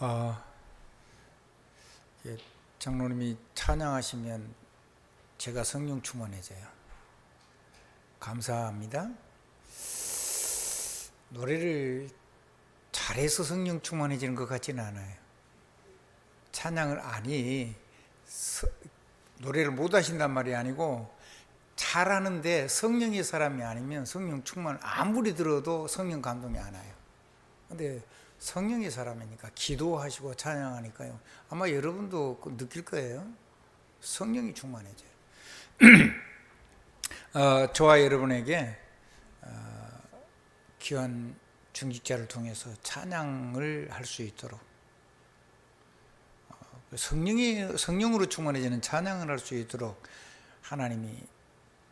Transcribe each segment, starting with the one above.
아, 예, 장로님이 찬양하시면 제가 성령 충만해져요. 감사합니다. 노래를 잘해서 성령 충만해지는 것 같지는 않아요. 찬양을 노래를 못 하신단 말이 아니고 잘하는데 성령의 사람이 아니면 성령 충만 아무리 들어도 성령 감동이 안 와요. 근데 성령의 사람이니까 기도하시고 찬양하니까요. 아마 여러분도 느낄 거예요. 성령이 충만해져요. 저와 여러분에게 귀한 중직자를 통해서 찬양을 할 수 있도록 성령으로 충만해지는 찬양을 할 수 있도록 하나님이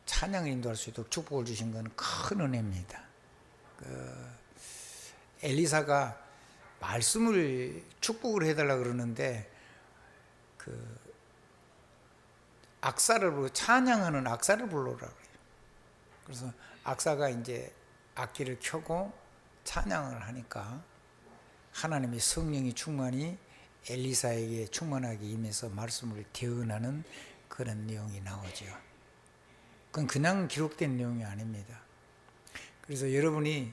찬양을 인도할 수 있도록 축복을 주신 건 큰 은혜입니다. 엘리사가 말씀을 축복을 해달라 그러는데 찬양하는 악사를 불러오라 그래요. 그래서 악사가 이제 악기를 켜고 찬양을 하니까 하나님의 성령이 충만히 엘리사에게 충만하게 임해서 말씀을 대언하는 그런 내용이 나오죠. 그건 그냥 기록된 내용이 아닙니다. 그래서 여러분이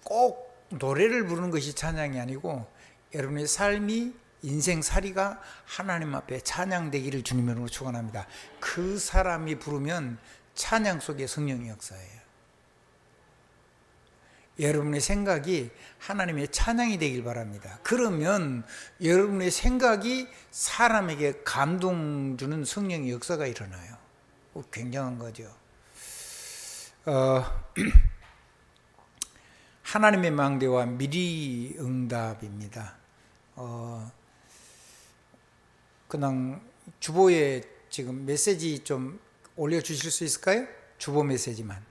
꼭 노래를 부르는 것이 찬양이 아니고 여러분의 삶이 인생살이가 하나님 앞에 찬양되기를 주님으로 축원합니다. 그 사람이 부르면 찬양 속에 성령의 역사예요. 여러분의 생각이 하나님의 찬양이 되길 바랍니다. 그러면 여러분의 생각이 사람에게 감동 주는 성령의 역사가 일어나요. 굉장한 거죠. 하나님의 망대와 미리 응답입니다. 그냥 주보에 지금 메시지 좀 올려주실 수 있을까요? 주보 메시지만.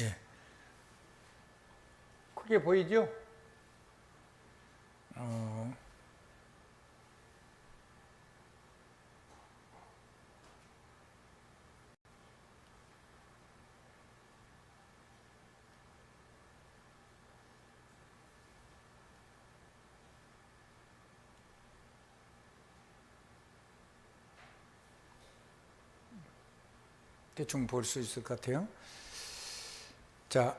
예. 크게 보이죠? 대충 볼 수 있을 것 같아요. 자,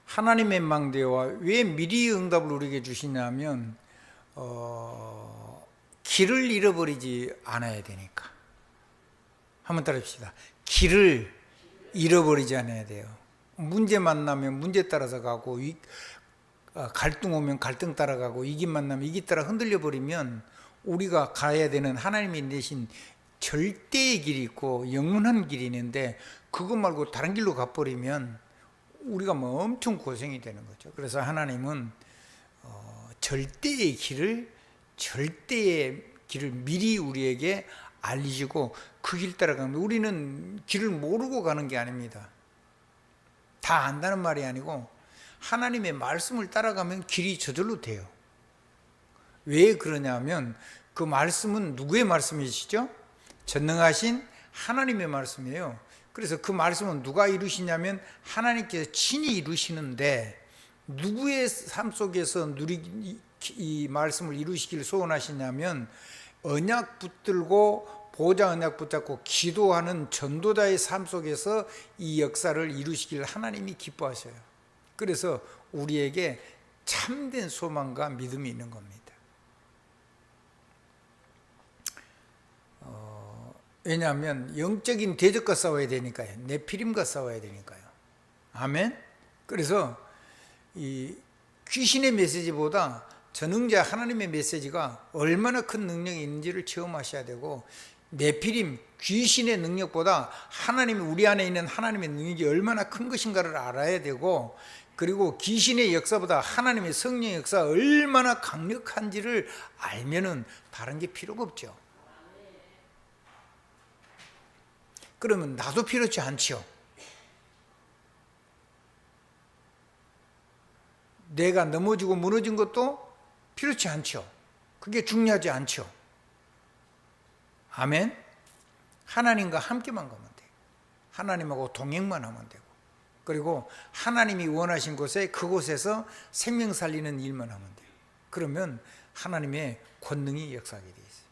하나님의 망대와 왜 미리 응답을 우리에게 주시냐면 길을 잃어버리지 않아야 되니까. 한번 따라합시다. 길을 잃어버리지 않아야 돼요. 문제 만나면 문제 따라서 가고 갈등 오면 갈등 따라가고 이기 만나면 이기 따라 흔들려 버리면 우리가 가야 되는 하나님이 내신 절대의 길이 있고 영원한 길이 있는데 그것 말고 다른 길로 가버리면 우리가 엄청 고생이 되는 거죠. 그래서 하나님은 절대의 길을 미리 우리에게 알리시고 그 길 따라가면 우리는 길을 모르고 가는 게 아닙니다. 다 안다는 말이 아니고 하나님의 말씀을 따라가면 길이 저절로 돼요. 왜 그러냐면 그 말씀은 누구의 말씀이시죠? 전능하신 하나님의 말씀이에요. 그래서 그 말씀은 누가 이루시냐면 하나님께서 친히 이루시는데 누구의 삶 속에서 이 말씀을 이루시기를 소원하시냐면 언약 붙들고 보좌 언약 붙잡고 기도하는 전도자의 삶 속에서 이 역사를 이루시기를 하나님이 기뻐하셔요. 그래서 우리에게 참된 소망과 믿음이 있는 겁니다. 왜냐하면 영적인 대적과 싸워야 되니까요. 네피림과 싸워야 되니까요. 아멘. 그래서 이 귀신의 메시지보다 전능자 하나님의 메시지가 얼마나 큰 능력이 있는지를 체험하셔야 되고, 네피림 귀신의 능력보다 하나님이 우리 안에 있는 하나님의 능력이 얼마나 큰 것인가를 알아야 되고, 그리고 귀신의 역사보다 하나님의 성령의 역사가 얼마나 강력한지를 알면은 다른 게 필요가 없죠. 그러면 나도 필요치 않죠. 내가 넘어지고 무너진 것도 필요치 않죠. 그게 중요하지 않죠. 아멘. 하나님과 함께만 가면 돼요. 하나님하고 동행만 하면 되고, 그리고 하나님이 원하신 곳에 그곳에서 생명 살리는 일만 하면 돼요. 그러면 하나님의 권능이 역사하게 되어 있어요.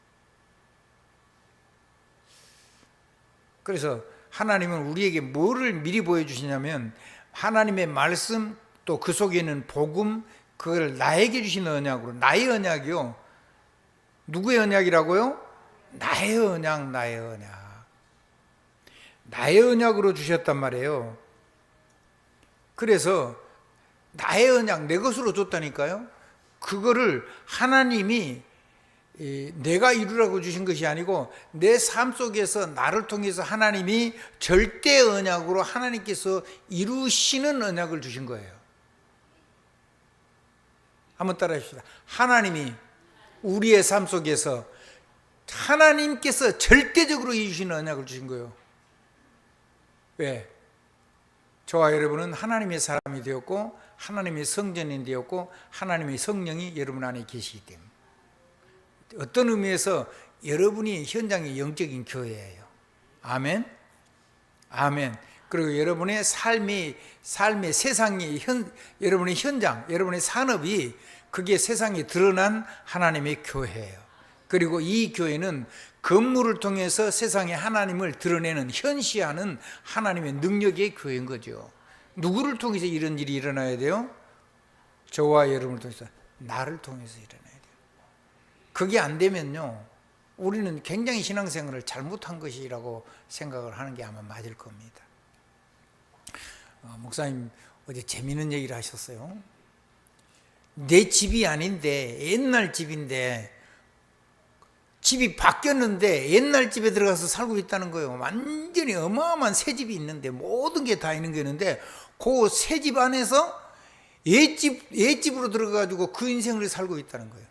그래서 하나님은 우리에게 뭐를 미리 보여주시냐면 하나님의 말씀, 또 그 속에 있는 복음, 그걸 나에게 주신 언약으로, 나의 언약이요. 누구의 언약이라고요? 나의 언약, 나의 언약. 나의 언약으로 주셨단 말이에요. 그래서 나의 언약, 내 것으로 줬다니까요. 그거를 하나님이 내가 이루라고 주신 것이 아니고 내 삶 속에서 나를 통해서 하나님이 절대 언약으로 하나님께서 이루시는 언약을 주신 거예요. 한번 따라 합시다. 하나님이 우리의 삶 속에서 하나님께서 절대적으로 이루시는 언약을 주신 거예요. 왜? 저와 여러분은 하나님의 사람이 되었고 하나님의 성전이 되었고 하나님의 성령이 여러분 안에 계시기 때문에, 어떤 의미에서 여러분이 현장의 영적인 교회예요. 아멘. 아멘. 그리고 여러분의 삶의 세상이 여러분의 현장, 여러분의 산업이 그게 세상에 드러난 하나님의 교회예요. 그리고 이 교회는 건물을 통해서 세상에 하나님을 드러내는, 현시하는 하나님의 능력의 교회인 거죠. 누구를 통해서 이런 일이 일어나야 돼요? 저와 여러분을 통해서, 나를 통해서 일어나야 돼요. 그게 안 되면요, 우리는 굉장히 신앙생활을 잘못한 것이라고 생각을 하는 게 아마 맞을 겁니다. 목사님 어제 재미있는 얘기를 하셨어요. 내 집이 아닌데, 옛날 집인데 집이 바뀌었는데 옛날 집에 들어가서 살고 있다는 거예요. 완전히 어마어마한 새 집이 있는데, 모든 게 다 있는 게 있는데 그 새 집 안에서 옛집으로 들어가가지고 그 인생을 살고 있다는 거예요.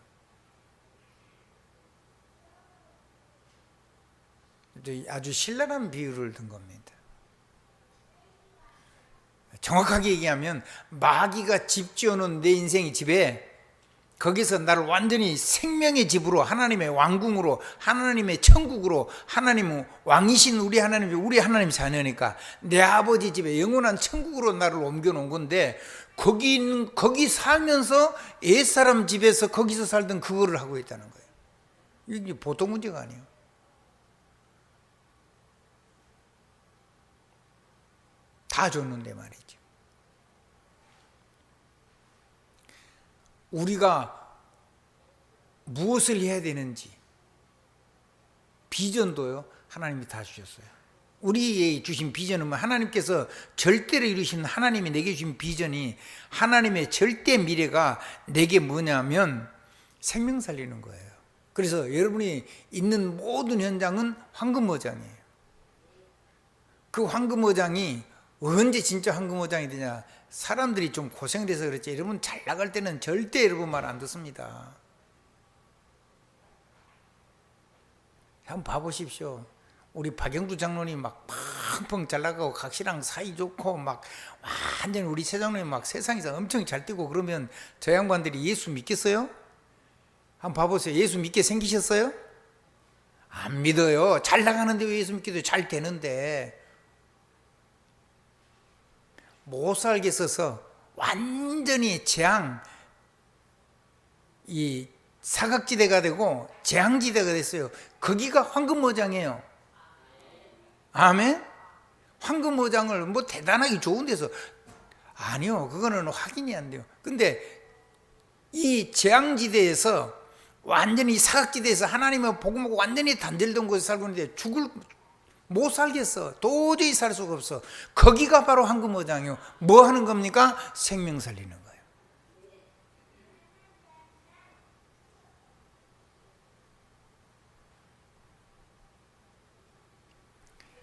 아주 신랄한 비유를 든 겁니다. 정확하게 얘기하면 마귀가 집 지어놓은 내 인생의 집에, 거기서 나를 완전히 생명의 집으로, 하나님의 왕궁으로, 하나님의 천국으로, 하나님 왕이신 우리 하나님 자녀니까 내 아버지 집에 영원한 천국으로 나를 옮겨놓은 건데, 거기 살면서 옛사람 집에서 거기서 살던 그거를 하고 있다는 거예요. 이게 보통 문제가 아니에요. 다 줬는데 말이죠. 우리가 무엇을 해야 되는지 비전도요, 하나님이 다 주셨어요. 우리의 주신 비전은 하나님께서 절대로 이루신, 하나님이 내게 주신 비전이, 하나님의 절대 미래가 내게 뭐냐면 생명 살리는 거예요. 그래서 여러분이 있는 모든 현장은 황금어장이에요. 그 황금어장이 언제 진짜 황금어장이 되냐? 사람들이 좀 고생을 해서 그렇지, 여러분 잘 나갈 때는 절대 여러분 말 안 듣습니다. 한번 봐보십시오. 우리 박영주 장로님 막 펑펑 잘 나가고 각시랑 사이 좋고 막 완전 우리 새 장로님 막 세상에서 엄청 잘 뛰고 그러면 저 양반들이 예수 믿겠어요? 한번 봐보세요. 예수 믿게 생기셨어요? 안 믿어요. 잘 나가는데 왜 예수 믿게 돼요? 잘 되는데. 못 살겠어서 완전히 이 사각지대가 되고 재앙지대가 됐어요. 거기가 황금어장이에요. 아멘? 황금어장을 뭐 대단하게 좋은 데서, 아니요, 그거는 확인이 안 돼요. 근데 이 재앙지대에서, 완전히 사각지대에서 하나님의 복음하고 완전히 단절된 곳에 살고 있는데 못 살겠어. 도저히 살 수가 없어. 거기가 바로 황금어장이요. 뭐 하는 겁니까? 생명 살리는 거예요.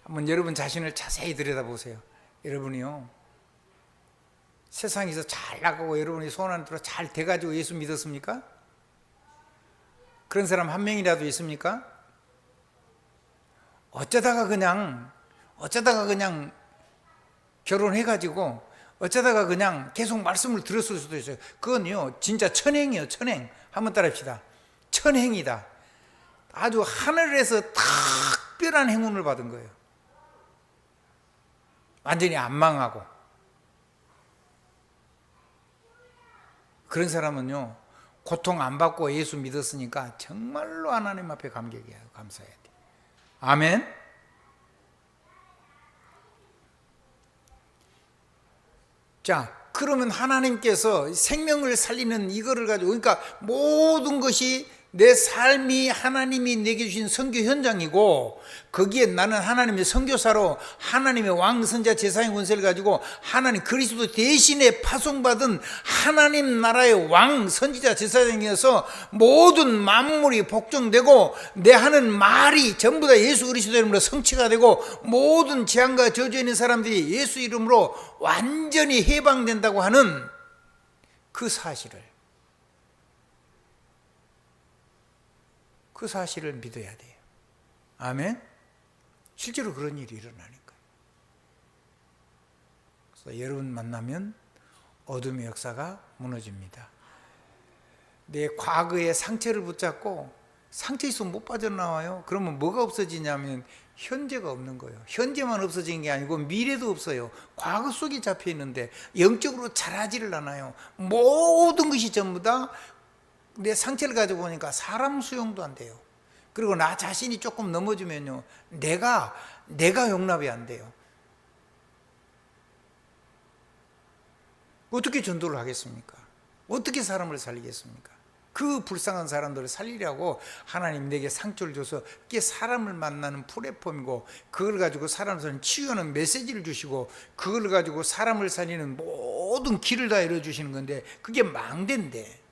한번 여러분 자신을 자세히 들여다보세요. 여러분이요, 세상에서 잘 나가고 여러분이 소원하는 대로 잘 돼가지고 예수 믿었습니까? 그런 사람 한 명이라도 있습니까? 어쩌다가 그냥 결혼해가지고 어쩌다가 그냥 계속 말씀을 들었을 수도 있어요. 그건요, 진짜 천행이에요. 천행. 한번 따라합시다. 천행이다. 아주 하늘에서 특별한 행운을 받은 거예요. 완전히 안 망하고. 그런 사람은요, 고통 안 받고 예수 믿었으니까 정말로 하나님 앞에 감격해야 감사해야 돼. 아멘. 자, 그러면 하나님께서 생명을 살리는 이거를 가지고, 그러니까 모든 것이 내 삶이 하나님이 내게 주신 선교 현장이고, 거기에 나는 하나님의 선교사로 하나님의 왕, 선자, 제사의 권세를 가지고 하나님 그리스도 대신에 파송받은 하나님 나라의 왕, 선지자, 제사장이어서 모든 만물이 복종되고 내 하는 말이 전부 다 예수 그리스도 이름으로 성취가 되고 모든 재앙과 저주에 있는 사람들이 예수 이름으로 완전히 해방된다고 하는 그 사실을 믿어야 돼요. 아멘. 실제로 그런 일이 일어나니까. 그래서 여러분 만나면 어둠의 역사가 무너집니다. 내 과거의 상처를 붙잡고 상처 있으면 못 빠져나와요. 그러면 뭐가 없어지냐면 현재가 없는 거예요. 현재만 없어진 게 아니고 미래도 없어요. 과거 속에 잡혀 있는데 영적으로 자라지를 않아요. 모든 것이 전부 다 내 상처를 가지고 보니까 사람 수용도 안 돼요. 그리고 나 자신이 조금 넘어지면요, 내가 용납이 안 돼요. 어떻게 전도를 하겠습니까? 어떻게 사람을 살리겠습니까? 그 불쌍한 사람들을 살리려고 하나님 내게 상처를 줘서 그게 사람을 만나는 플랫폼이고, 그걸 가지고 사람을 치유하는 메시지를 주시고, 그걸 가지고 사람을 살리는 모든 길을 다 열어주시는 건데, 그게 망대인데.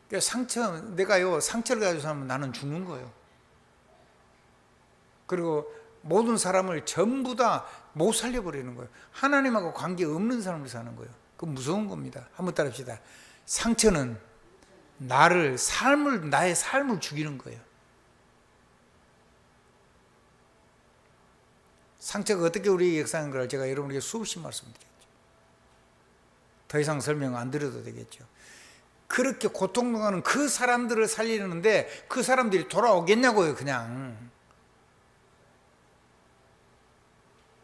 그러니까 상처를 가지고 살면 나는 죽는 거예요. 그리고 모든 사람을 전부 다 못 살려버리는 거예요. 하나님하고 관계없는 사람을 사는 거예요. 그건 무서운 겁니다. 한번 따라합시다. 상처는 나의 삶을 죽이는 거예요. 상처가 어떻게 우리에게 역사하는 걸 제가 여러분에게 수없이 말씀드렸죠. 더 이상 설명 안 드려도 되겠죠. 그렇게 고통당하는 그 사람들을 살리는데 그 사람들이 돌아오겠냐고요. 그냥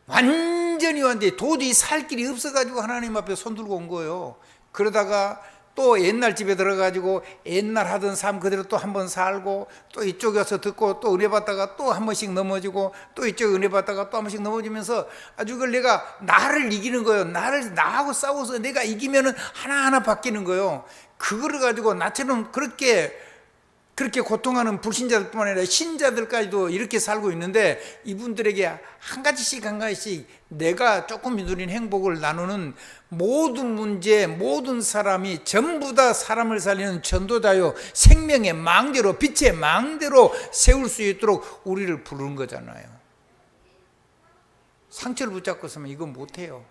완전히 도저히 살 길이 없어가지고 하나님 앞에 손 들고 온 거예요. 그러다가 또 옛날 집에 들어가지고 옛날 하던 삶 그대로 또 한 번 살고, 또 이쪽에 와서 듣고 또 은혜 받다가 또 한 번씩 넘어지고, 또 이쪽에 은혜 받다가 또 한 번씩 넘어지면서 아주 그걸 내가 나를 이기는 거예요. 나하고 싸워서 내가 이기면은 하나하나 바뀌는 거예요. 그거를 가지고 나처럼 그렇게 고통하는 불신자들뿐만 아니라 신자들까지도 이렇게 살고 있는데, 이분들에게 한 가지씩 내가 조금 누린 행복을 나누는 모든 문제, 모든 사람이 전부 다 사람을 살리는 전도자요, 생명의 망대로, 빛의 망대로 세울 수 있도록 우리를 부르는 거잖아요. 상처를 붙잡고 있으면 이건 못해요.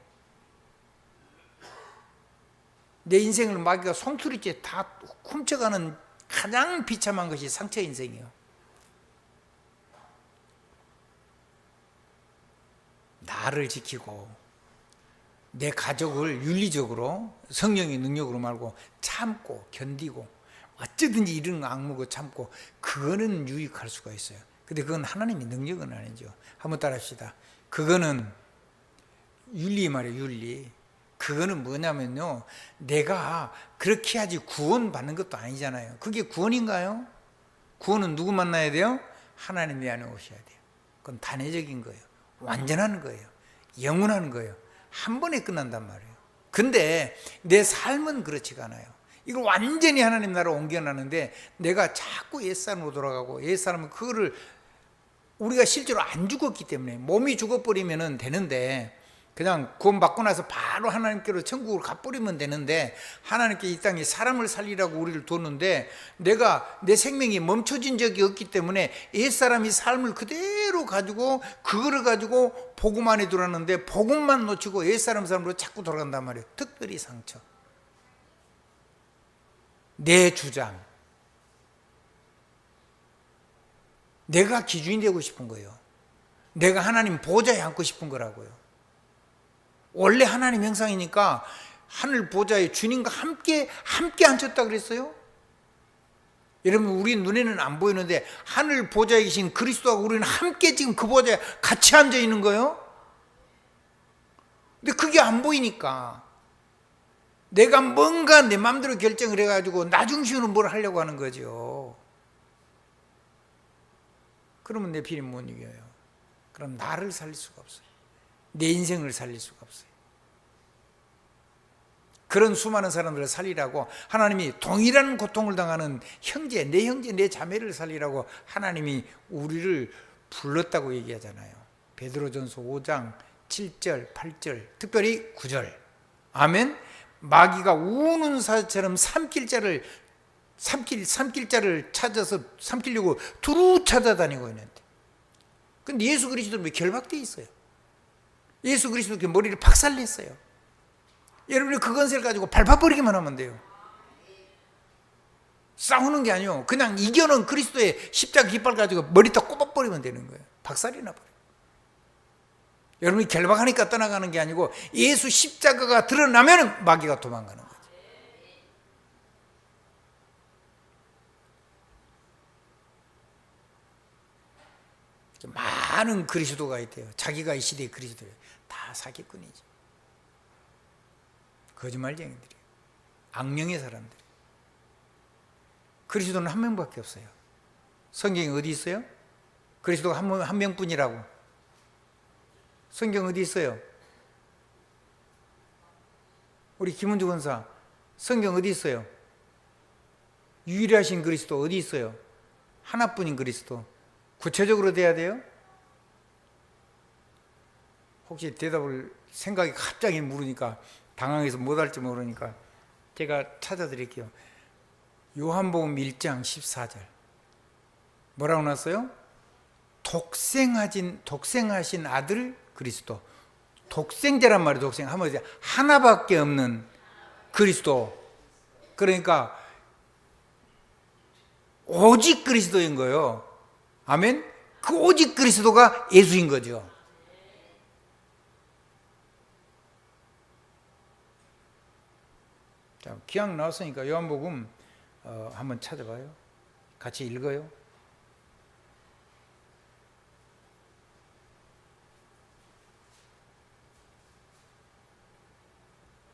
내 인생을 마귀가 송투리째 다 훔쳐가는 가장 비참한 것이 상처 인생이에요. 나를 지키고 내 가족을 윤리적으로 성령의 능력으로 말고 참고 견디고 어쩌든지 이런 악물고 참고, 그거는 유익할 수가 있어요. 근데 그건 하나님의 능력은 아니죠. 한번 따라합시다. 그거는 윤리 말이에요. 윤리. 그거는 뭐냐면요, 내가 그렇게 해야지 구원 받는 것도 아니잖아요. 그게 구원인가요? 구원은 누구 만나야 돼요? 하나님이 안에 오셔야 돼요. 그건 단회적인 거예요. 완전한 거예요. 영원한 거예요. 한 번에 끝난단 말이에요. 근데 내 삶은 그렇지가 않아요. 이걸 완전히 하나님 나라로 옮겨나는데 내가 자꾸 옛사람으로 돌아가고, 옛사람은 그거를 우리가 실제로 안 죽었기 때문에, 몸이 죽어버리면 되는데, 그냥 구원받고 나서 바로 하나님께로 천국으로 가버리면 되는데, 하나님께 이 땅에 사람을 살리라고 우리를 뒀는데, 내가 내 생명이 멈춰진 적이 없기 때문에 옛사람이 삶을 그대로 가지고 그거를 가지고 복음 안에 들어왔는데, 복음만 놓치고 옛사람 삶으로 자꾸 돌아간단 말이에요. 특별히 상처, 내 주장, 내가 기준이 되고 싶은 거예요. 내가 하나님 보좌에 앉고 싶은 거라고요. 원래 하나님 형상이니까 하늘 보좌에 주님과 함께 앉혔다 그랬어요. 여러분, 우리 눈에는 안 보이는데 하늘 보좌에 계신 그리스도하고 우리는 함께 지금 그 보좌에 같이 앉아 있는 거예요. 근데 그게 안 보이니까 내가 뭔가 내 마음대로 결정을 해가지고 나 중심으로 뭘 하려고 하는 거죠. 그러면 내 필이 못 이겨요. 그럼 나를 살릴 수가 없어요. 내 인생을 살릴 수가 없어요. 그런 수많은 사람들을 살리라고 하나님이 동일한 고통을 당하는 형제, 내 자매를 살리라고 하나님이 우리를 불렀다고 얘기하잖아요. 베드로전서 5장 7절, 8절, 특별히 9절. 아멘. 마귀가 우는 사자처럼 삼킬 자를 찾아서 삼키려고 두루 찾아다니고 있는데, 근데 예수 그리스도는 왜 결박되어 있어요? 예수 그리스도 머리를 박살냈어요. 여러분이 그 건세를 가지고 밟아버리기만 하면 돼요. 싸우는 게 아니요, 그냥 이겨는 그리스도의 십자가 깃발 가지고 머리 딱 꼽아버리면 되는 거예요. 박살이 나버려요. 여러분이 결박하니까 떠나가는 게 아니고 예수 십자가가 드러나면 마귀가 도망가는 거죠. 많은 그리스도가 있대요. 자기가 이 시대의 그리스도예요. 다 사기꾼이지. 거짓말쟁이들이에요. 악령의 사람들. 그리스도는 한 명밖에 없어요. 성경에 어디 있어요? 그리스도가 한 명뿐이라고. 성경 어디 있어요? 우리 김은주 권사, 성경 어디 있어요? 유일하신 그리스도 어디 있어요? 하나뿐인 그리스도. 구체적으로 돼야 돼요? 혹시 대답을 생각이 갑자기 물으니까 당황해서 못할지 모르니까 제가 찾아드릴게요. 요한복음 1장 14절 뭐라고 나왔어요? 독생하신 아들 그리스도. 독생자란 말이에요. 독생 하면 하나밖에 없는 그리스도. 그러니까 오직 그리스도인 거예요. 아멘. 그 오직 그리스도가 예수인 거죠. 자, 기왕 나왔으니까 요한복음 한번 찾아봐요. 같이 읽어요.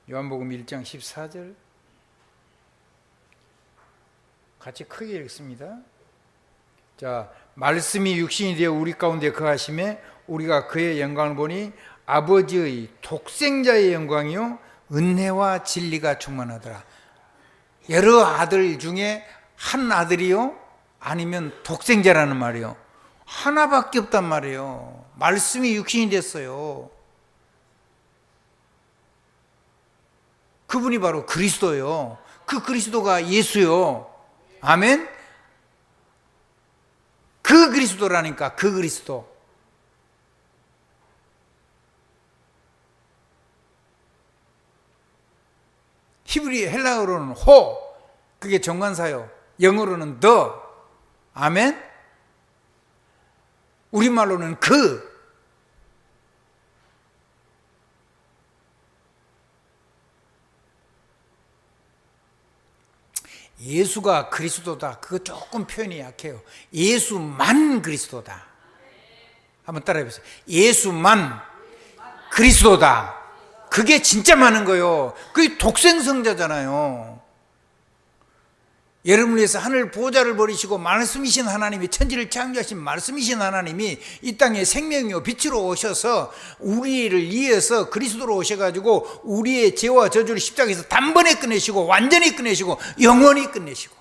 요한복음 1장 14절 같이 크게 읽습니다. 자, 말씀이 육신이 되어 우리 가운데 거하심에 우리가 그의 영광을 보니 아버지의 독생자의 영광이요 은혜와 진리가 충만하더라. 여러 아들 중에 한 아들이요 아니면 독생자라는 말이요, 하나밖에 없단 말이에요. 말씀이 육신이 됐어요. 그분이 바로 그리스도요. 그 그리스도가 예수요. 아멘. 그 그리스도라니까. 그 그리스도. 히브리 헬라어로는 호, 그게 정관사요. 영어로는 the. 아멘. 우리말로는 그. 예수가 그리스도다, 그거 조금 표현이 약해요. 예수만 그리스도다. 한번 따라해 보세요. 예수만 그리스도다. 그게 진짜 많은 거예요. 그게 독생성자잖아요. 여러분을 위해서 하늘 보좌를 버리시고 말씀이신 하나님이, 천지를 창조하신 말씀이신 하나님이 이 땅에 생명이요 빛으로 오셔서 우리를 위해서 그리스도로 오셔가지고 우리의 죄와 저주를 십자가에서 단번에 끝내시고 완전히 끝내시고 영원히 끝내시고,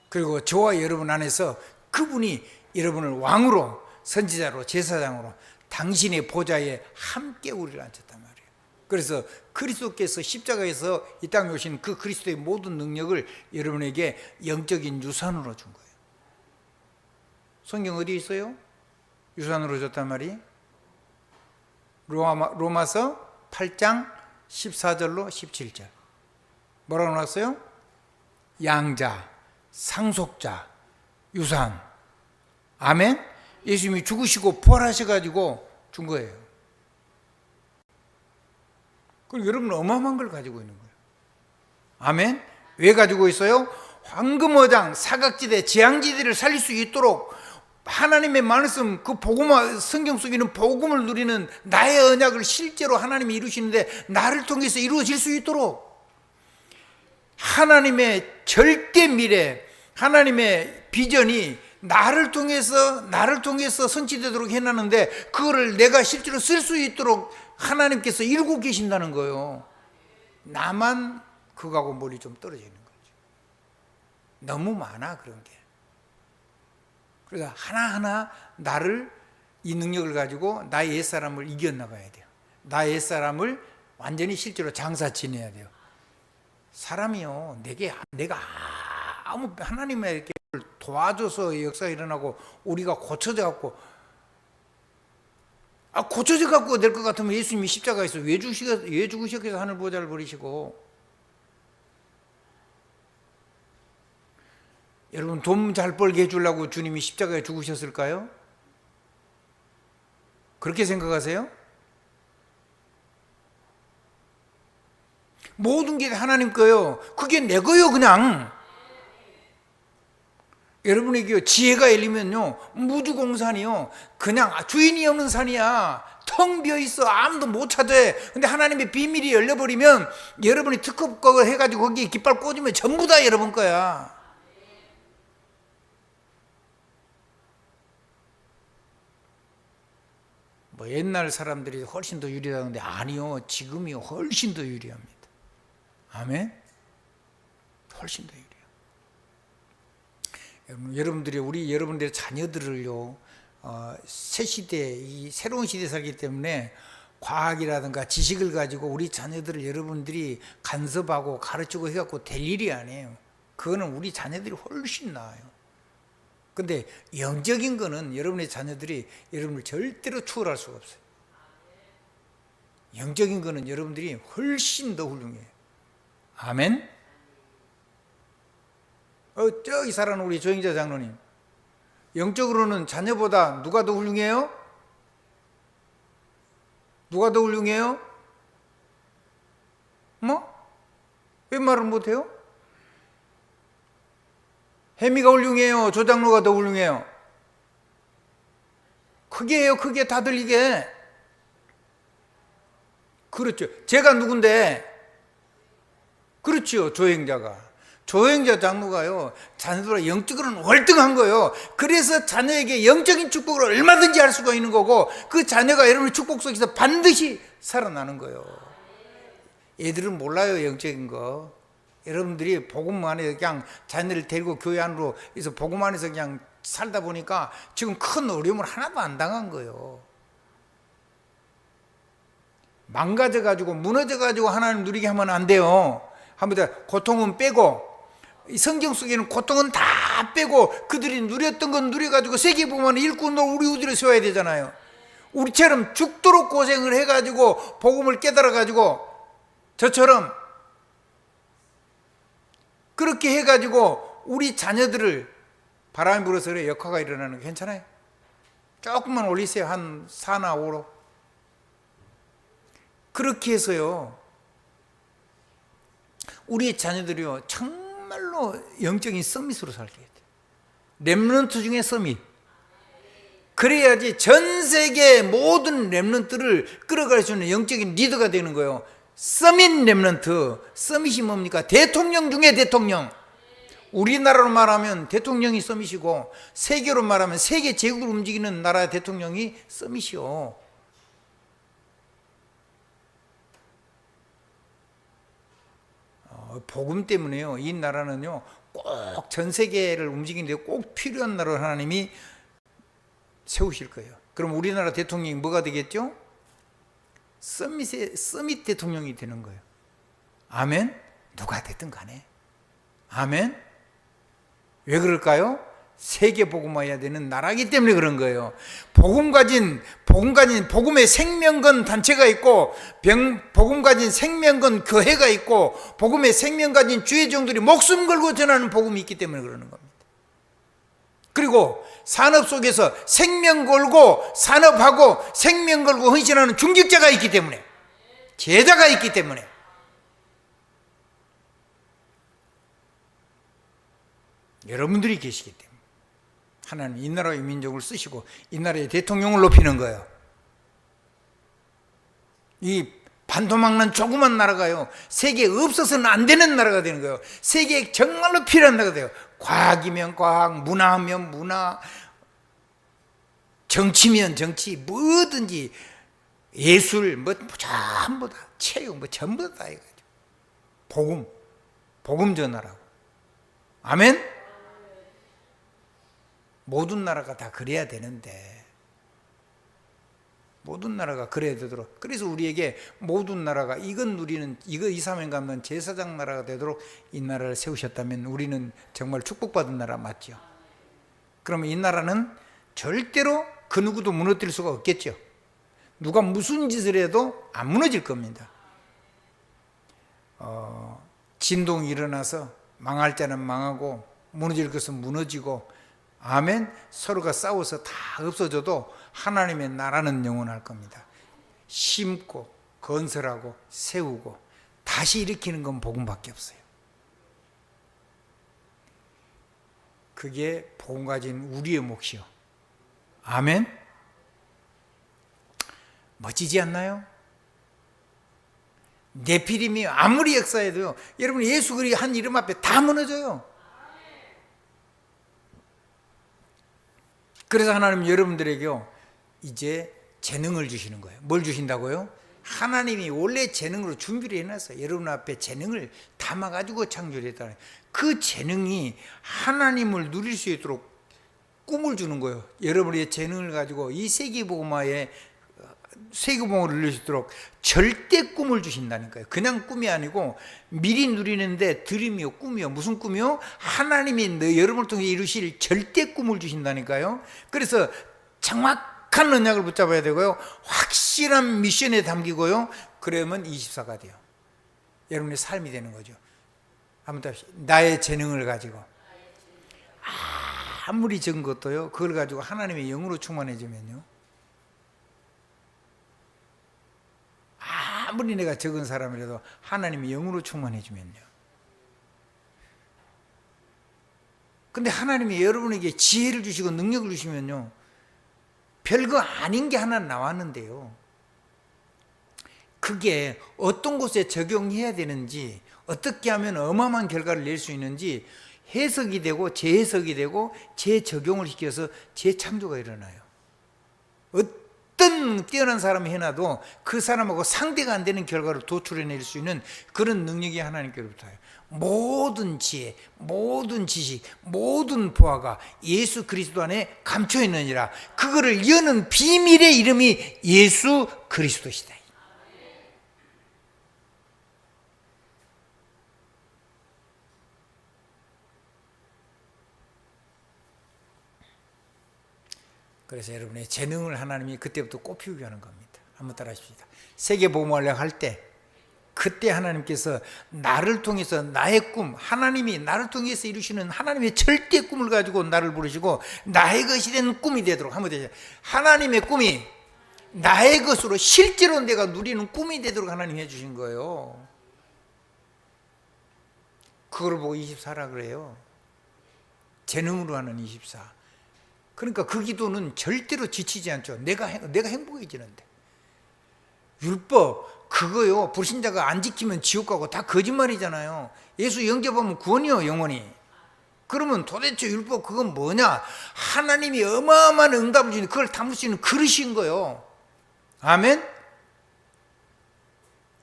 그리고 저와 여러분 안에서 그분이 여러분을 왕으로, 선지자로, 제사장으로 당신의 보좌에 함께 우리를 앉혔단 말이에요. 그래서 그리스도께서 십자가에서 이 땅에 오신 그 그리스도의 모든 능력을 여러분에게 영적인 유산으로 준 거예요. 성경 어디 있어요? 유산으로 줬단 말이? 로마서 8장 14절로 17절 뭐라고 나왔어요? 양자, 상속자, 유산. 아멘. 예수님이 죽으시고 부활하셔가지고 준 거예요. 그리고 여러분은 어마어마한 걸 가지고 있는 거예요. 아멘. 왜 가지고 있어요? 황금어장, 사각지대, 재앙지대를 살릴 수 있도록 하나님의 말씀, 그 복음, 성경 속에 있는 복음을 누리는 나의 언약을 실제로 하나님이 이루시는데 나를 통해서 이루어질 수 있도록 하나님의 절대 미래, 하나님의 비전이 나를 통해서 성취되도록 해놨는데 그거를 내가 실제로 쓸 수 있도록 하나님께서 이루고 계신다는 거예요. 나만 그거하고 멀리 좀 떨어져 있는 거죠. 너무 많아 그런 게. 그래서 하나하나 나를 이 능력을 가지고 나의 옛사람을 이겨나가야 돼요. 나의 옛사람을 완전히 실제로 장사 지내야 돼요. 사람이요, 내가 아무 하나님의 도와줘서 역사가 일어나고 우리가 고쳐져 갖고 고쳐져 갖고 될 것 같으면 예수님이 십자가에서 왜 죽으셨겠어? 하늘 보좌를 버리시고. 여러분, 돈 잘 벌게 해주려고 주님이 십자가에 죽으셨을까요? 그렇게 생각하세요? 모든 게 하나님 거예요. 그게 내 거예요, 그냥. 여러분에게 지혜가 열리면요, 무주공산이요, 그냥 주인이 없는 산이야. 텅 비어 있어. 아무도 못 찾아. 근데 하나님의 비밀이 열려버리면 여러분이 특허법을 해가지고 거기에 깃발 꽂으면 전부 다 여러분 거야. 뭐 옛날 사람들이 훨씬 더 유리하다는데 아니요, 지금이 훨씬 더 유리합니다. 아멘. 훨씬 더 유리해요. 여러분들이 여러분들의 자녀들을요, 새 시대, 이 새로운 시대에 살기 때문에 과학이라든가 지식을 가지고 우리 자녀들을 여러분들이 간섭하고 가르치고 해갖고 될 일이 아니에요. 그거는 우리 자녀들이 훨씬 나아요. 근데 영적인 거는 여러분의 자녀들이 여러분을 절대로 추월할 수가 없어요. 영적인 거는 여러분들이 훨씬 더 훌륭해요. 아멘. 저기 살아는 우리 조영자 장로님, 영적으로는 자녀보다 누가 더 훌륭해요? 누가 더 훌륭해요? 왜 말을 못해요? 혜미가 훌륭해요? 조 장로가 더 훌륭해요? 크게 해요, 크게 다 들리게. 그렇죠. 제가 누군데? 그렇죠, 조행자가. 조행자 장로가요, 자녀들과 영적으로는 월등한 거예요. 그래서 자녀에게 영적인 축복을 얼마든지 할 수가 있는 거고, 그 자녀가 여러분의 축복 속에서 반드시 살아나는 거예요. 얘들은 몰라요, 영적인 거. 여러분들이 복음 안에 그냥 자녀를 데리고 교회 안으로 해서 복음 안에서 그냥 살다 보니까 지금 큰 어려움을 하나도 안 당한 거예요. 망가져가지고 무너져가지고 하나님 누리게 하면 안 돼요. 한번 고통은 빼고, 성경 속에는 고통은 다 빼고 그들이 누렸던 건 누려가지고 세계복음을 읽고 우리 우리를 세워야 되잖아요. 우리처럼 죽도록 고생을 해가지고 복음을 깨달아가지고 저처럼 그렇게 해가지고 우리 자녀들을 바람이 불어서 그래 역화가 일어나는 거 괜찮아요? 조금만 올리세요. 한 4나 5로. 그렇게 해서요, 우리 자녀들이요, 정말로 영적인 서밋으로 살게 돼요. 렘넌트 중에 서밋. 그래야지 전 세계 모든 렘넌트를 끌어갈 수 있는 영적인 리더가 되는 거예요. 서밋 렘넌트. 서밋이 뭡니까? 대통령 중에 대통령. 우리나라로 말하면 대통령이 서밋이고, 세계로 말하면 세계 제국을 움직이는 나라의 대통령이 서밋이요. 복음 때문에요, 이 나라는요 꼭 전 세계를 움직이는데 꼭 필요한 나라를 하나님이 세우실 거예요. 그럼 우리나라 대통령이 뭐가 되겠죠? 서밋 대통령이 되는 거예요. 아멘. 누가 됐든 간에. 아멘. 왜 그럴까요? 세계 복음화해야 되는 나라이기 때문에 그런 거예요. 복음의 생명건 단체가 있고, 복음 가진 생명건 교회가 있고, 복음의 생명 가진 주의 종들이 목숨 걸고 전하는 복음이 있기 때문에 그러는 겁니다. 그리고 산업 속에서 생명 걸고 산업하고 생명 걸고 헌신하는 중직자가 있기 때문에, 제자가 있기 때문에. 여러분들이 계시기 때문에 하나님 이 나라의 민족을 쓰시고 이 나라의 대통령을 높이는 거예요. 이 반도막난 조그만 나라가요, 세계에 없어서는 안 되는 나라가 되는 거예요. 세계에 정말로 필요한 나라가 돼요. 과학이면 과학, 문화면 문화, 정치면 정치, 뭐든지 예술, 뭐 전부 다, 체육, 뭐 전부 다 해가지고 복음 전하라고. 아멘. 모든 나라가 다 그래야 되는데, 모든 나라가 그래야 되도록, 그래서 우리에게 모든 나라가 이건 누리는, 이거 이사면 가면 제사장 나라가 되도록 이 나라를 세우셨다면 우리는 정말 축복받은 나라 맞죠? 그러면 이 나라는 절대로 그 누구도 무너뜨릴 수가 없겠죠. 누가 무슨 짓을 해도 안 무너질 겁니다. 진동이 일어나서 망할 때는 망하고 무너질 것은 무너지고, 아멘. 서로가 싸워서 다 없어져도 하나님의 나라는 영원할 겁니다. 심고 건설하고 세우고 다시 일으키는 건 복음밖에 없어요. 그게 복음 가진 우리의 몫이요. 아멘. 멋지지 않나요? 네피림이 아무리 역사해도요, 여러분 예수 그리스도 한 이름 앞에 다 무너져요. 그래서 하나님 여러분들에게요, 이제 재능을 주시는 거예요. 뭘 주신다고요? 하나님이 원래 재능으로 준비를 해놨어요. 여러분 앞에 재능을 담아가지고 창조를 했다는, 그 재능이 하나님을 누릴 수 있도록 꿈을 주는 거예요. 여러분의 재능을 가지고 이 세계복음화에, 세계복음을 누릴 수 있도록 절대 꿈을 주신다니까요. 그냥 꿈이 아니고 미리 누리는데 드림이요, 꿈이요. 무슨 꿈이요? 하나님이 여러분을 통해 이루실 절대 꿈을 주신다니까요. 그래서 정확한 언약을 붙잡아야 되고요, 확실한 미션에 담기고요, 그러면 24가 돼요. 여러분의 삶이 되는 거죠. 한번 더 합시다. 나의 재능을 가지고, 아무리 적은 것도요, 그걸 가지고 하나님의 영으로 충만해지면요, 아무리 내가 적은 사람이라도 하나님의 영으로 충만해지면요. 근데 하나님이 여러분에게 지혜를 주시고 능력을 주시면요, 별거 아닌 게 하나 나왔는데요, 그게 어떤 곳에 적용해야 되는지, 어떻게 하면 어마어마한 결과를 낼 수 있는지 해석이 되고 재해석이 되고 재적용을 시켜서 재창조가 일어나요. 어떤 뛰어난 사람이 해놔도 그 사람하고 상대가 안 되는 결과를 도출해낼 수 있는 그런 능력이 하나님께로부터예요. 모든 지혜, 모든 지식, 모든 보화가 예수 그리스도 안에 감춰 있느니라. 그거를 여는 비밀의 이름이 예수 그리스도시다. 그래서 여러분의 재능을 하나님이 그때부터 꽃피우게 하는 겁니다. 한번 따라 하십시다. 세계복음화를 할 때, 그때 하나님께서 나를 통해서 나의 꿈, 하나님이 나를 통해서 이루시는 하나님의 절대 꿈을 가지고 나를 부르시고 나의 것이 된 꿈이 되도록 하면 되죠. 하나님의 꿈이 나의 것으로 실제로 내가 누리는 꿈이 되도록 하나님이 해주신 거예요. 그걸 보고 24라 그래요. 재능으로 하는 24. 그러니까 그 기도는 절대로 지치지 않죠. 내가 행복해지는데. 율법 그거요, 불신자가 안 지키면 지옥 가고 다 거짓말이잖아요. 예수 영접하면 구원이요, 영원히. 그러면 도대체 율법 그건 뭐냐? 하나님이 어마어마한 응답을 주는, 그걸 담을 수 있는 그릇인 거예요. 아멘.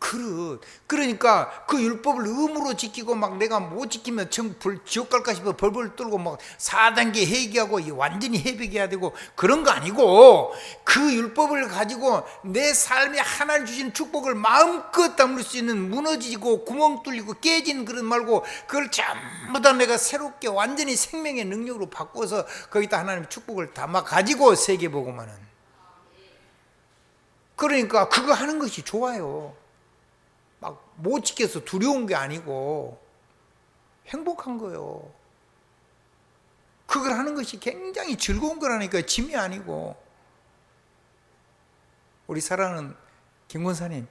그릇. 그러니까 그 율법을 의무로 지키고 막 내가 못 지키면 지옥 갈까 싶어 벌벌 떨고 막 4단계 회개하고 완전히 회복해야 되고 그런 거 아니고, 그 율법을 가지고 내 삶에 하나님 주신 축복을 마음껏 담을 수 있는, 무너지고 구멍 뚫리고 깨진 그릇 말고 그걸 전부 다 내가 새롭게 완전히 생명의 능력으로 바꿔서 거기다 하나님 축복을 담아 가지고 세계복음화는. 그러니까 그거 하는 것이 좋아요. 막 못 지켜서 두려운 게 아니고 행복한 거예요. 그걸 하는 것이 굉장히 즐거운 거라니까, 짐이 아니고. 우리 사랑하는 김권사님,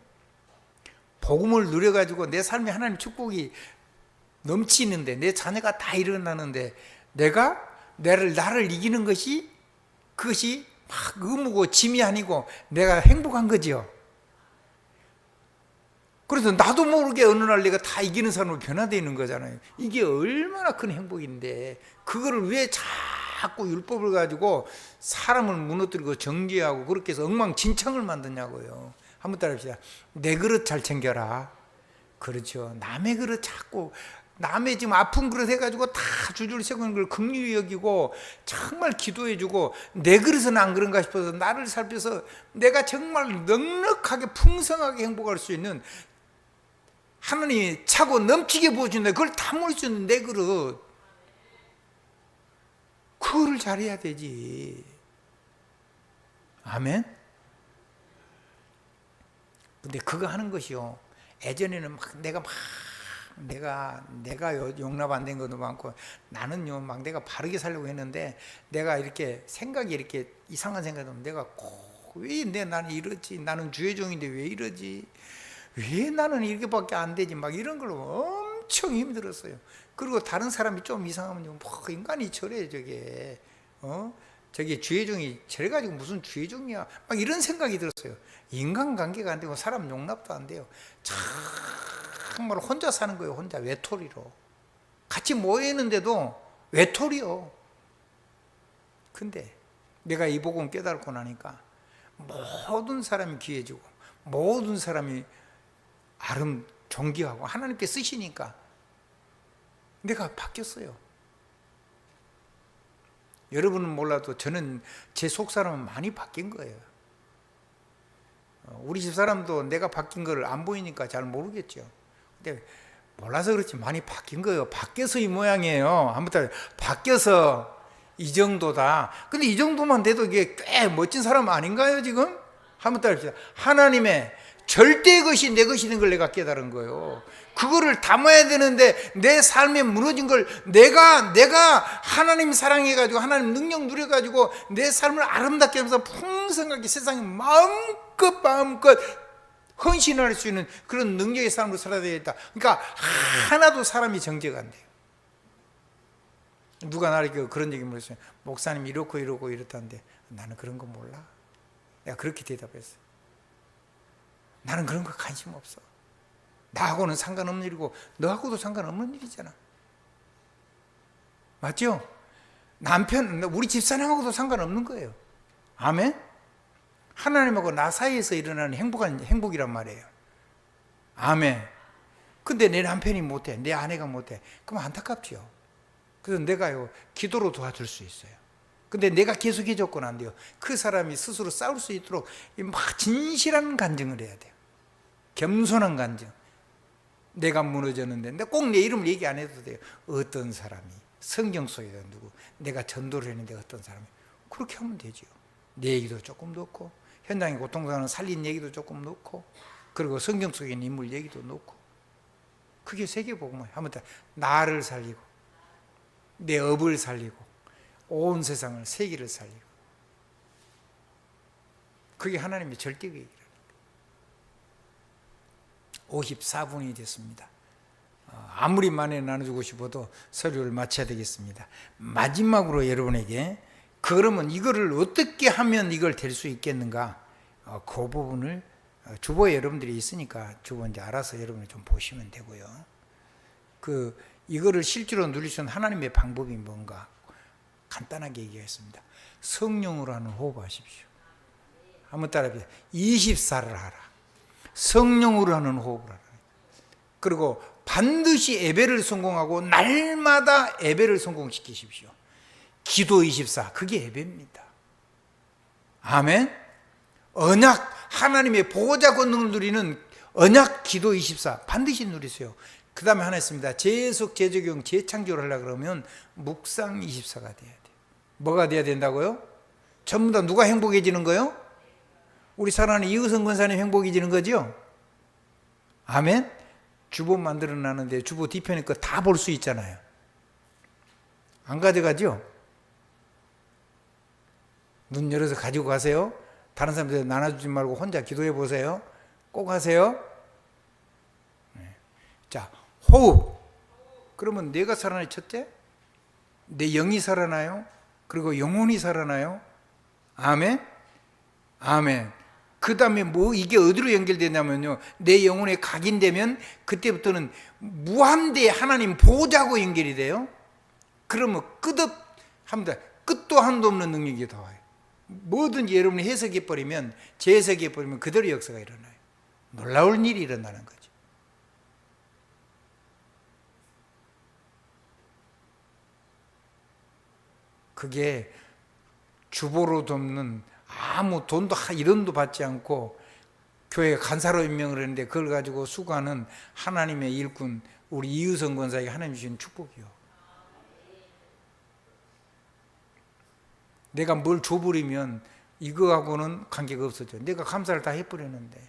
복음을 누려가지고 내 삶에 하나님 축복이 넘치는데, 내 자녀가 다 일어나는데 나를 이기는 것이, 그것이 막 의무고 짐이 아니고 내가 행복한 거지요. 그래서 나도 모르게 어느 날 내가 다 이기는 사람으로 변화되어 있는 거잖아요. 이게 얼마나 큰 행복인데, 그거를 왜 자꾸 율법을 가지고 사람을 무너뜨리고 정죄하고 그렇게 해서 엉망진창을 만드냐고요. 한번 따라합시다. 내 그릇 잘 챙겨라. 그렇죠. 남의 그릇 자꾸, 남의 지금 아픈 그릇 해가지고 다 주줄 세우는 걸 긍휼히 여기고 정말 기도해주고, 내 그릇은 안 그런가 싶어서 나를 살펴서 내가 정말 넉넉하게 풍성하게 행복할 수 있는, 하나님이 차고 넘치게 부어준다, 그걸 담을 수 있는 내 그릇, 그거를 잘해야 되지. 아멘. 근데 그거 하는 것이요, 예전에는 내가 용납 안 된 것도 많고, 나는요 막 내가 바르게 살려고 했는데, 내가 이렇게 생각이 이렇게 이상한 생각이 들면 내가 나는 이러지, 나는 주의 종인데 왜 이러지, 왜 나는 이렇게밖에 안 되지, 막 이런 걸로 엄청 힘들었어요. 그리고 다른 사람이 좀 이상하면 뭐 인간이 저래, 저게 주의 종이 저래 가지고 무슨 주의 종이야, 막 이런 생각이 들었어요. 인간관계가 안 되고 사람 용납도 안 돼요. 정말 혼자 사는 거예요. 혼자 외톨이로. 같이 모여있는데도 외톨이요. 근데 내가 이 복음 깨달고 나니까 모든 사람이 귀해지고 모든 사람이 존귀하고 하나님께 쓰시니까 내가 바뀌었어요. 여러분은 몰라도 저는 제 속사람은 많이 바뀐 거예요. 우리 집 사람도 내가 바뀐 걸 안 보이니까 잘 모르겠죠. 근데 몰라서 그렇지 많이 바뀐 거예요. 바뀌어서 이 모양이에요. 한번 바뀌어서 이 정도다. 근데 이 정도만 돼도 이게 꽤 멋진 사람 아닌가요, 지금? 한번 따라합시다. 하나님의 절대 것이 내 것이된 걸 내가 깨달은 거예요. 그거를 담아야 되는데 내 삶에 무너진 걸 내가 하나님 사랑해가지고 하나님 능력 누려가지고 내 삶을 아름답게 하면서 풍성하게 세상에 마음껏 헌신할 수 있는 그런 능력의 삶으로 살아야 되겠다. 그러니까 하나도 사람이 정죄가 안 돼요. 누가 나에게 그런 얘기 물었어요. 목사님 이렇고 이렇다는데, 나는 그런 거 몰라. 내가 그렇게 대답했어요. 나는 그런 거 관심 없어. 나하고는 상관없는 일이고 너하고도 상관없는 일이잖아. 맞죠? 우리 집사람하고도 상관없는 거예요. 아멘? 하나님하고 나 사이에서 일어나는 행복이란 말이에요. 아멘. 근데 내 남편이 못해, 내 아내가 못해, 그럼 안타깝죠. 그래서 내가요 기도로 도와줄 수 있어요. 근데 내가 계속 해줬건 안 돼요. 그 사람이 스스로 싸울 수 있도록 막 진실한 간증을 해야 돼요. 겸손한 간증. 내가 무너졌는데 꼭 내 이름을 얘기 안 해도 돼요. 어떤 사람이, 성경 속에 누구, 내가 전도를 했는데 어떤 사람이, 그렇게 하면 되죠. 내 얘기도 조금 넣고, 현장에 고통당하는 살린 얘기도 조금 넣고, 그리고 성경 속에 있는 인물 얘기도 넣고. 그게 세계복음이에요. 한번 더, 나를 살리고 내 업을 살리고 온 세상을, 세계를 살리고. 그게 하나님의 절대계획이라는 거예요. 54분이 됐습니다. 아무리 많이 나눠주고 싶어도 설교를 마쳐야 되겠습니다. 마지막으로 여러분에게, 그러면 이거를 어떻게 하면 이걸 될 수 있겠는가, 그 부분을 주보에 여러분들이 있으니까 주보 이제 알아서 여러분이 좀 보시면 되고요. 이거를 실제로 누릴 수 있는 하나님의 방법이 뭔가 간단하게 얘기했습니다. 성령으로 하는 호흡하십시오. 한번 따라해보세요. 24를 하라. 성령으로 하는 호흡을 하라. 그리고 반드시 예배를 성공하고 날마다 예배를 성공시키십시오. 기도 24, 그게 예배입니다. 아멘. 언약, 하나님의 보호자 권능을 누리는 언약 기도 24 반드시 누리세요. 그 다음에 하나 있습니다. 재해석, 재적용, 재창조를 하려고 그러면 묵상 24가 돼야 돼요. 뭐가 돼야 된다고요? 전부 다 누가 행복해지는 거요? 우리 사랑하는 이의성 권사님 행복해지는 거죠? 아멘. 주보 만들어 놨는데 주보 뒤편에 거 다 볼 수 있잖아요. 안 가져가죠? 눈 열어서 가지고 가세요. 다른 사람들 나눠주지 말고 혼자 기도해 보세요. 꼭 하세요. 자, 호흡. 그러면 내가 살아나는 첫째, 내 영이 살아나요. 그리고 영혼이 살아나요. 아멘. 아멘. 그 다음에 뭐 이게 어디로 연결되냐면요, 내 영혼에 각인되면 그때부터는 무한대의 하나님 보호자고 연결이 돼요. 그러면 합니다. 끝도 한도 없는 능력이 나와요. 뭐든지 여러분이 해석해버리면, 재해석해버리면 그대로 역사가 일어나요. 놀라운 일이 일어나는 거죠. 그게 주보로 돕는, 아무 돈도 1원도 받지 않고 교회 간사로 임명을 했는데 그걸 가지고 수고하는 하나님의 일꾼, 우리 이유성 권사에게 하나님 주신 축복이요. 내가 뭘 줘버리면 이거하고는 관계가 없어져. 내가 감사를 다 해버렸는데.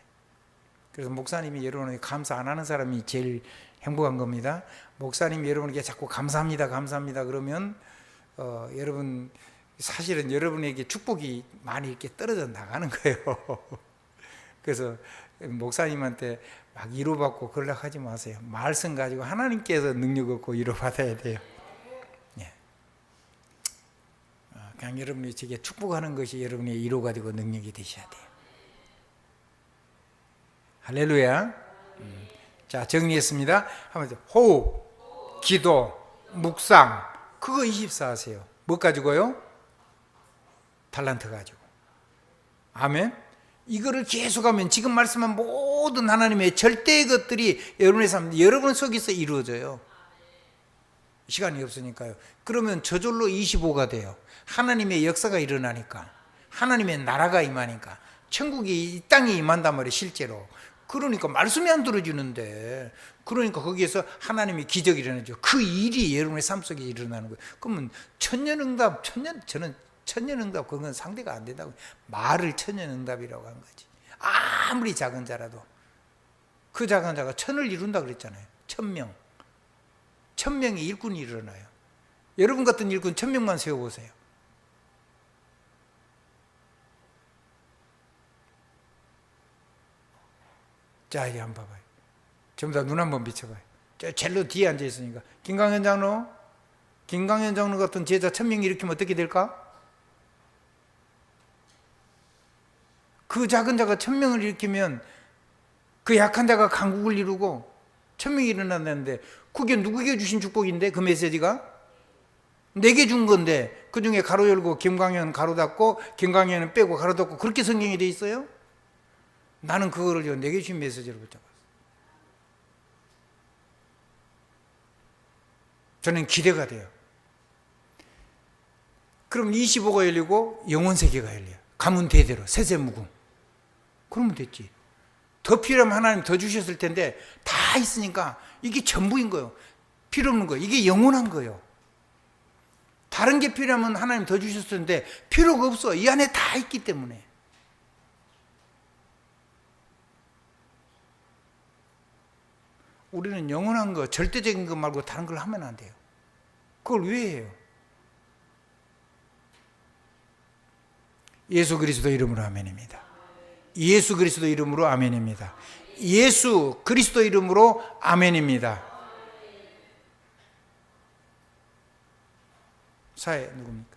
그래서 목사님이 여러분에게 감사 안 하는 사람이 제일 행복한 겁니다. 목사님이 여러분에게 자꾸 감사합니다, 감사합니다 그러면 여러분, 사실은 여러분에게 축복이 많이 이렇게 떨어져 나가는 거예요. 그래서 목사님한테 막 위로받고 그러려고 하지 마세요. 말씀 가지고 하나님께서 능력 얻고 위로받아야 돼요. 예. 그냥 여러분이 제게 축복하는 것이 여러분의 위로가 되고 능력이 되셔야 돼요. 할렐루야. 자, 정리했습니다. 한번 호흡, 기도, 묵상, 그거 24 하세요. 뭐 가지고요? 달란트 가지고. 아멘. 이거를 계속하면 지금 말씀한 모든 하나님의 절대의 것들이 여러분의 삶, 여러분 속에서 이루어져요. 시간이 없으니까요. 그러면 저절로 25가 돼요. 하나님의 역사가 일어나니까, 하나님의 나라가 임하니까, 천국이 이 땅에 임한단 말이에요, 실제로. 그러니까 말씀이 안 들어지는데, 그러니까 거기에서 하나님의 기적이 일어나죠. 그 일이 여러분의 삶 속에 일어나는 거예요. 그러면 천년응답, 저는 천년응답 그건 상대가 안 된다고. 말을 천년응답이라고 한 거지. 아무리 작은 자라도 그 작은 자가 천을 이룬다 그랬잖아요. 1000명, 1000명의 일꾼이 일어나요. 여러분 같은 일꾼 1000명만 세워보세요. 자, 이제 한번 봐봐요. 전부 다 눈 한번 비춰봐요. 저 젤로 뒤에 앉아 있으니까 김강현 장로 같은 제자 1000명이 일으키면 어떻게 될까? 그 작은 자가 1000명을 일으키면 그 약한 자가 강국을 이루고 1000명이 일어난다는데, 그게 누구에게 주신 축복인데, 그 메시지가? 내게 준 건데, 그 중에 가로 열고 김광현 가로 닫고 김광현은 빼고 가로 닫고 그렇게 성경이 돼 있어요? 나는 그거를 내게 주신 메시지로 붙잡았어요. 저는 기대가 돼요. 그럼 25가 열리고 영혼 세계가 열려요. 가문 대대로 세세무궁. 그러면 됐지. 더 필요하면 하나님 더 주셨을 텐데 다 있으니까 이게 전부인 거예요. 필요 없는 거예요. 이게 영원한 거예요. 다른 게 필요하면 하나님 더 주셨을 텐데 필요가 없어. 이 안에 다 있기 때문에. 우리는 영원한 거, 절대적인 것 말고 다른 걸 하면 안 돼요. 그걸 왜 해요? 예수 그리스도 이름으로 아멘입니다. 예수 그리스도 이름으로 아멘입니다. 예수 그리스도 이름으로 아멘입니다. 사회 누굽니까?